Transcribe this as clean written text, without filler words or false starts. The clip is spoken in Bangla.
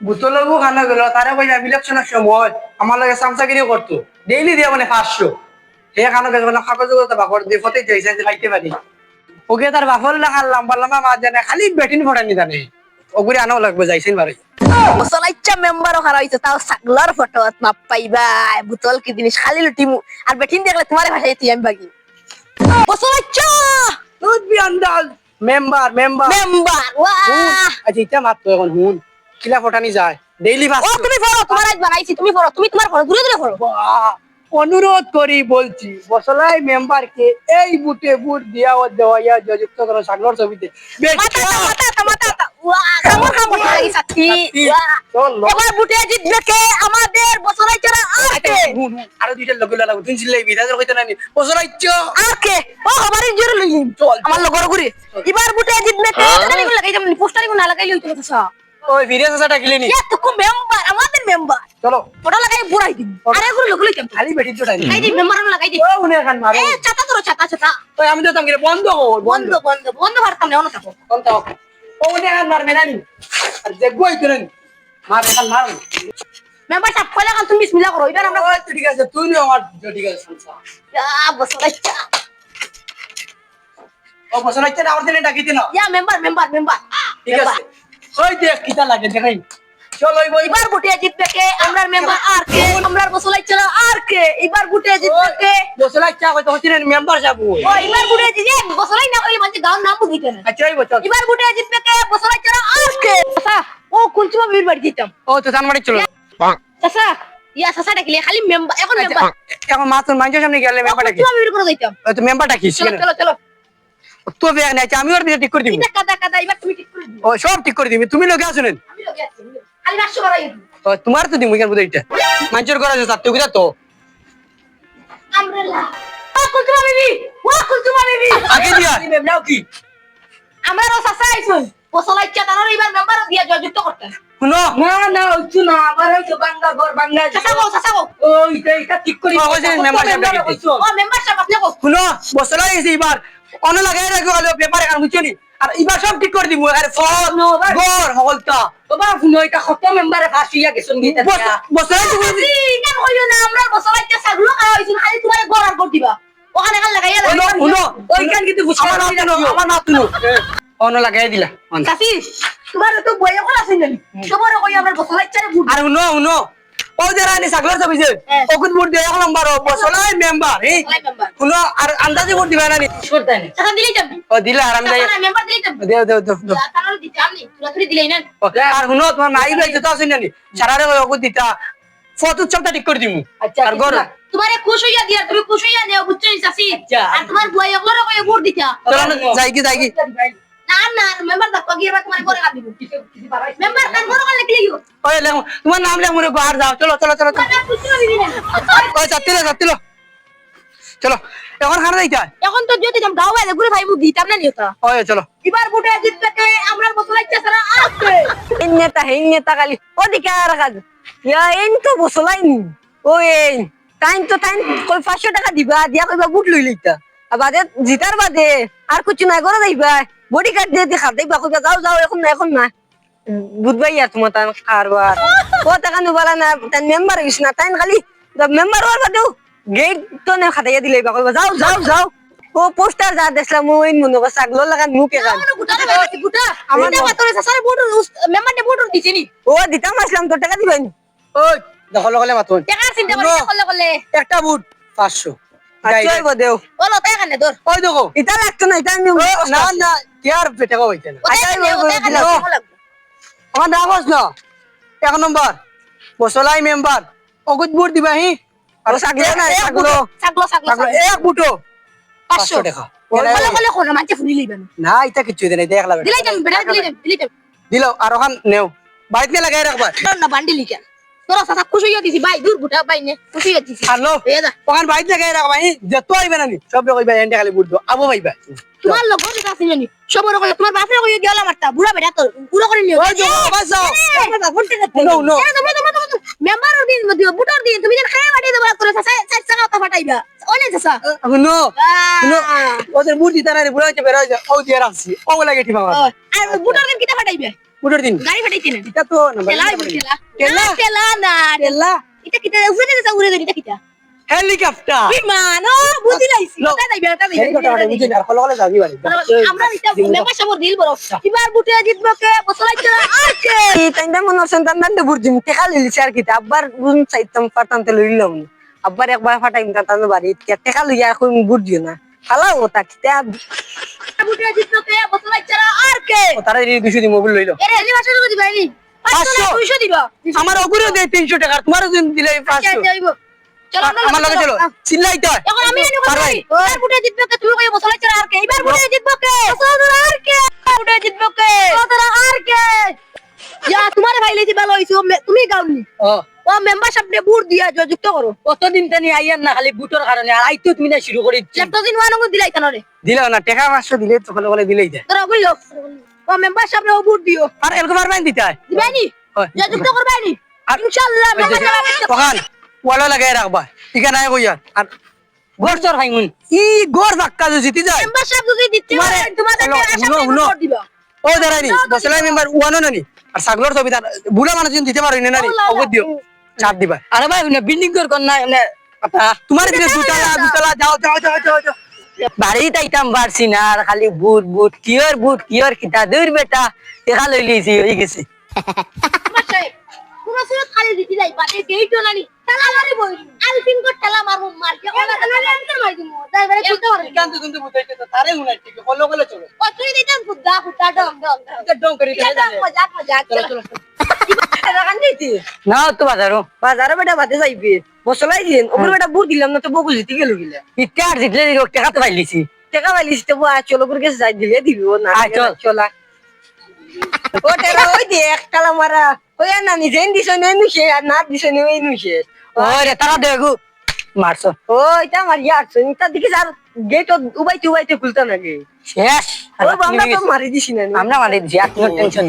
বুতলবু খানা গেল তারে কইলা ইলেকশনের সময় আমার লাগে সামসাগিরি করতো ডেইলি দিয়ে মানে 500 হে খানা গেল না কাগজ কথা বাকর দিয়ে ফতে যাইছে যে খাইতে পারি ওকে তার বাফল না খাল্লাম বললাম মা জানে খালি বেটিন ফটানি জানে ওগুরি আনাও লাগবে যাইছেন বারে মশলাইচ্ছা মেম্বারও খারাপ হইছে তাও সাগলার ফটো মাপ পাইবা বুতল কি জিনিস খালি লুটিমু আর বেঠিন দেখলে তোমারে ভাষায় তুই আমি বাকি মশলাইচ্ছা দুধ বি আন্দাজ মেম্বার মেম্বার মেম্বার ওয়াহ আচ্ছা এটা মাত্র এখন হুন কিলা ফটানি যায় ডেইলি ও তুমি পড়ো তোমার আজ বানাইছি তুমি পড়ো তুমি তোমার পড়ো দূরে দূরে পড়ো অনুরোধ করি বলছি বসলাই মেম্বারকে এই বুটে বুট দিয়া ও দেওয়া যুক্ত করো সাগর ছবিতে মাথা মাথা মাথা ওয়াহ কামড় কামড় লাগি সাথী এবার বুটে জিতবে কে আমাদের বসলাইচ্ছারা আকে আরো দুইটা লগে লাগো তিন চিল্লাই বিরাজের কইতে নানি বসলাইচ্ছ আকে ও আমারই জোরে লইম চল আমার লগর ঘুরে এবার বুটে জিতবে কে তাহলে কোন লাগাই যেমন পোস্টারে কোন লাগাই লইতো কথা ওই বিরাজ আসাটা গিলেনি ইয়া তো কোন মেম্বার আমাদের মেম্বার চলো ফটো লাগাই বুড়াই দিন আরে ঘুরে লোক লইতাম খালি বেটি তো টাইম লাগাই দিন মেম্বার লাগাই দিন ও উনি এখন মারো এ ছাতা তোর ছাতা ছাতা ওই আমি তো তাঙ্গিরে বন্ধ কর বন্ধ বন্ধ বন্ধ ভারতাম না অন্য থাকো কোন তাও ও উনি এখন মারবে নানি আর দেখবো এই তুই মার এখন মার মেম্বার সাহেব কইলা কাল তুমি বিসমিল্লাহ করো এবার আমরা ওই তো ঠিক আছে তুই নিও আমার ঠিক আছে সংসার বসলাইচ্ছা ও বসলাইচ্ছ না আমার দিনে ডাকিতে না ইয়া মেম্বার মেম্বার মেম্বার ঠিক আছে ওই দেখ কিটা লাগে দেখাই চল ওই বই এবার বুটে জিতবে কে আমরার মেম্বার আর কে আমরার বসলাইচ্ছা আর কে এবার বুটে জিতবে কে বসলাইচ্ছ কইতো হচ্ছে মেম্বার যাবো ও এবার বুটে জিতবে বসলাই না কইলে মানে গাঁর নাম বুঝিতে না আচ্ছা ওই বচল এবার বুটে জিতবে কে বসলাইচ্ছা আর কে আচ্ছা ও কুলচুমা বির বাড়ি দিতাম ও তো জানমারি চলো চাচা ইয়া চাচা ডাকিলে খালি মেম্বার এখন মেম্বার এখন মাতুন মানুষের সামনে গেলে মেম্বারটা কি কুলচুমা বির করে দিতাম তো মেম্বারটা কি চলো চলো চলো তো বেগ নাই আমি ওর দিয়ে ঠিক করে দিব এটা কাদা কাদা এবার তুমি ঠিক করে দিও ও সব ঠিক করে দিবি তুমি লগে আসুন আমি লগে আছি খালি 500 বাড়াই দিও ও তোমার তো দিমু কেন বুঝাইটা মানুষের ঘর আছে সাথে বুঝা তো আমরেলা ও কুলচুমা বিবি আগে দিয়া নাও কি আমারও চাচা আইছুন বসলাইচ্ছা তার এবার মেম্বার দিয়া যুক্ত করতে শুনো না না হচ্ছে না আমার হচ্ছে বাংলা ঘর বাংলা চাচা গো ওই এটা ঠিক করি ও কইছেন মেম্বার সাহেব ও মেম্বার সাহেব আপনি গো শুনো বসলাই এসে এবার অন লাগাই রাখো আলো পেপারে কারণ বুঝছনি আর এবার সব ঠিক করে দিব আরে ফল গর হলতা বাবা শুনো এটা কত মেম্বারে ফাঁসিয়া গেছেন গীতা বসলাই তুমি কেন হইলো না আমরা বসলাইচ্ছা সাগুলো খাওয়া হইছুন খালি তোমারে গড়ার কর দিবা ওখানে কাল লাগাইয়া শুনো শুনো ওইখান কিন্তু আমার না তুলো অন লাগাই দিলা চাচি তোমার তো বইয়ে কোন আছে জানি তোমারে কই আমরা বসলাইচ্ছারে বুট আর শুনো শুনো ও যারা নি সাগর ছবি যে ওকুন বুট দিয়ে এক নম্বর বসলাই মেম্বার মেম্বার শুনো আর আন্দাজে বুট দিবা না নি সরদাই না চাচা দিলেই যাবি ও দিলা আর আমি যাই মেম্বার দিলেই যাবি দেও দেও দেও তাহলে দিতাম নি তোরা তুই দিলেই না আর শুনো তোমার মাই ভাই তো আছে জানি সারারে ওকুন দিতা ফটো সবটা ঠিক করে দিমু আচ্ছা আর গর তোমারে খুশ হইয়া দিয়া তুমি খুশ হইয়া নেও বুঝছই চাচি আর তোমার বইয়ে গুলো কই ভোট দিতা যাই কি না না মেম্বার দেখো গিয়ে তোমার করে কাট দিব মেম্বার কান বড় করে লিখলি গো ওই লেখো তোমার নাম লেখ মোরে বাহার যাও চলো চলো চলো না খুশি হবি না ওই যাত্তিলো চলো এখন খানা যাইতা এখন তো যদি যাম গাও বাইরে ঘুরে ভাইবু দিতাম না নিয়তা ওই চলো এবার বুটে জিতবে কে আমরা বসলাইচ্ছা সারা আছে হিং নেতা খালি ওদিকে আর কাজ ইয়া এন তো বসলাইনি ও এন টাইম কই 500 টাকা দিবা দিয়া কইবা বুট লই লইতা বাদে জিতার বাদে আর কিছু না করে যাইবা বডি কার্ড দিয়ে দেখা দেবা কইবা যাও এখন না বুঝবাই আর তোমার তান কারবার ও টাকা নবালা না তান মেম্বার হইছ না তাই খালি মেম্বার হওয়ার বাদেও গেট তো না খাটাইয়া দিলে বা কইবা যাও ও পোস্টার যা দেখলাম ওই মনে করে সাগলো লাগান মুখে গান গুটা লাগাইছি গুটা আমার না তোরে সারা বুট মেম্বারটা বুট দিছি নি ও দিতাম আসলাম তোর টাকা দিবেন ওই দখল গলে মাতুন টাকা চিন্তা করে করলে একটা বুট 500 আচ্ছা ওই বদেও বলো তাই কানে ধর ওই দেখো এটা লাগতো না এটা আমি না কেয়ার পেটে হইছে না ওটাই কানে আমার নাম না এক নম্বর বসলাই মেম্বার অগুত বুট দিবা হি আর সাগলো না সাগলো এক বুটো 500 টাকা বলে কোন মাঝে ফুলি লইবেন না এটা কিছু দেই দেখ লাগবে দিলাই যাম বেটা দিলাই যাম দিলো আর ওখান নেও বাইতে লাগাই রাখবা না বান্ডি লিখা তোরা সাসা খুশি হইয়া দিছি ভাই দূর গুটা ভাই নে খুশি হইয়া দিছি হ্যালো ওখান বাইতে লাগাই রাখবা হি যত আইবে না নি সব লোক কইবা এন্ডে খালি বুট দো আবো ভাইবা তোমার লোক গনি আছে জানি সবর কই তোমার বাপরে কই গেলা মারতা বুড়া বেটা তো পুরো করে নিও ওই দেখো বাসাও নো মেম্বার দিন মধ্যে বুটার দিন তুমি যেন খায় বাটি দেবা তোরা সাসা সাত টাকা তা ফাটাইবা ওনে সাসা নো ওদের বুট দিতা না বুড়া হইছে বের হইছে ও দিয়ে রাখছি ও লাগে ঠিক বাবা আর বুটার দিন কিটা ফাটাইবে বুটের দিন গাড়ি ফাটাইতে না এটা তো না ঠেলা হইব ঠেলা ঠেলা? না, ঠেলা না তেলা এটা কিটা উড়ে দিছে উড়ে দিছে এটা কিটা হেলিকপ্টার বিমান ও বুঝি লাইছি লো। ওটা যাইবে ওটা হেলিকপ্টার মানে বুঝি না আর কল কল যাবি বাড়ি আমরা এটা মেম্বার সব দিল বড় এবার বুটে জিতবো কে বসলাইছে আর কে তাইন্দা মনে হচ্ছেন তান্দান বুঝিম টেকা লিলিছে আর কি আব্বার বুঝুন চাইতাম পারতাম লইলাম আব্বার একবার ফাটাইম তান্দান বাড়ি টেকা লইয়া এখন বুঝ দিও না ফালাও ওটা কিতা বুটে জিতবো কে বসলাইছে আর কে ও তারা এই 200 দি মোবাইল লইলো এরে এলি ভাষা যদি বাইনি 500 200 দিবা আমার ওগুলো দে 300 টাকা তোমার দিন দিলে 500 যাইব চলো আমার লগে চলো চিল্লাইতে হয় এখন আমি এনে পারবাই। কই এবার বুটে জিতবো কে তুমি কই বসলাইছে আর কে এবার বুটে জিতবো কে বসলাইছে আর কে বুটে জিতবো কে বসলাইছে আর কে ইয়া তোমার ভাই লইছি ভালো হইছো তুমি গাউনি ও ও মেম্বারশিপ নে বুট দিয়া যুক্ত করো কতদিন তানি আইয়ার না খালি বুটোর কারণে আর আইতো তুমি না শুরু করি যতদিন ওয়ানঙ্গ দিলাই কেন রে দিলাও না টাকা 500 দিলে তো কল কল দিলেই যায় তোরা কইলো ও মেম্বারশিপ নে বুট দিও আর এরকম পারবেন দিতে হয় দিবানি হয়। যুক্ত করবানি আর- ইনশাআল্লাহ মেম্বারশিপ তখন ওয়ালা লাগাই রাখবা ঠিক আছে কইয়া আর গোরচর খাইমুন ই গোর ধাক্কা যদি জিতি যায় মেম্বারশিপ যদি দিতে হয় তোমারে- তোমাদের হলো, আশা হুনো, করি হুনো। ভোট দিবা ও দাঁড়ানি বসলাই মেম্বার ওয়ানো নানি আর সাগলর ছবি তার বুড়া মানুষ যদি দিতে পারো না নানি অবধ দিও চাপ দিবা আরে ভাই বিল্ডিং কর কর না এমনে তোমার দিনে দুতলা যাও যাও যাও যাও যাও বাড়ি তাইতাম পারছি না আর খালি বুট কিয়র কিতা দূর বেটা টেকা লই লিছি হয়ে গেছে মেম্বারশিপ পুরো সুরত খালি দিতে যাই পাতে গেইটো নানি তালা মারি বই আলপিন কো ঠেলা মারবো মার কে ওলা তালা আনসার মারি দিমু তাই বারে খুলতে পারবি কান্ত কিন্তু বুঝাইতে তো তারে উনাই ঠিক কল কল চলো ও তুই দিতাম ফুদা ফুটা ডং ডং এটা ডং করে দিলে এটা মজাক মজাক চলো চলো রাখান দিতি না তো বাজারও বাজারে বেটা বাদে যাইবে বসলাই দিন ওপরে বেটা বুট দিলাম না তো বকু জিতে গেল গিলা ইটা আর জিতলে টাকা তো পাইলিছি টাকা পাইলিছি তো চলো করে গেছে যাই দিলে দিব না চল চলা ও টেরা ওই দে এক কালা মারা ওই না নিজে দিছ নেই নুছে আর না দিছ নেই নুছে ওরে তারা দেখো মারছ ওই তা মার ইয়ার সুনিতা দিকে আর গেট উবাইতে খুলতা না গে শেষ ও আমরা তো মারি দিছি না আমরা মারি দিছি আর টেনশন